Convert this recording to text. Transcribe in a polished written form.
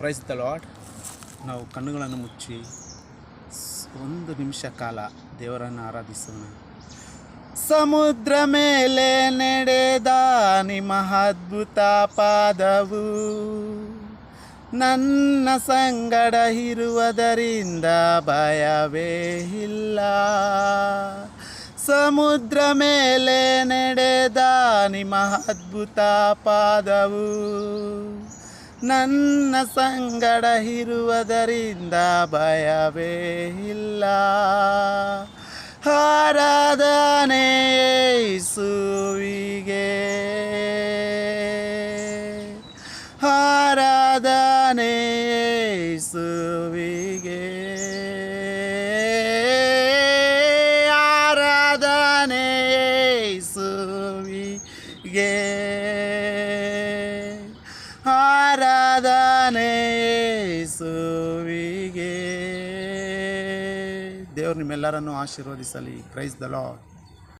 Price the lord. ನಾವು ಕಣ್ಣುಗಳನ್ನು ಮುಚ್ಚಿ ಒಂದು ನಿಮಿಷ ಕಾಲ ದೇವರನ್ನು ಆರಾಧಿಸೋಣ. ಸಮುದ್ರ ಮೇಲೆ ನಡೆದ ನಿಮ್ಮ ಅದ್ಭುತ ಪಾದವು ನನ್ನ ಸಂಗಡ ಇರುವುದರಿಂದ ಭಯವೇ ಇಲ್ಲ. ಸಮುದ್ರ ಮೇಲೆ ನಡೆದ ನಿಮ್ಮ ಅದ್ಭುತ ಪಾದವು ನನ್ನ ಸಂಗಡ ಇರುವುದರಿಂದ ಭಯವೇ ಇಲ್ಲ. ಆರಾಧನೆ ಯೇಸುವಿಗೆ, ಆರಾಧನೆ ಯೇಸುವಿಗೆ, ಆರಾಧನೆ ಯೇಸುವಿಗೆ, ಆರಾಧನೆ ಯೇಸುವಿಗೆ. ದೇವರು ನಿಮ್ಮೆಲ್ಲರನ್ನು ಆಶೀರ್ವದಿಸಲಿ. Praise the lord.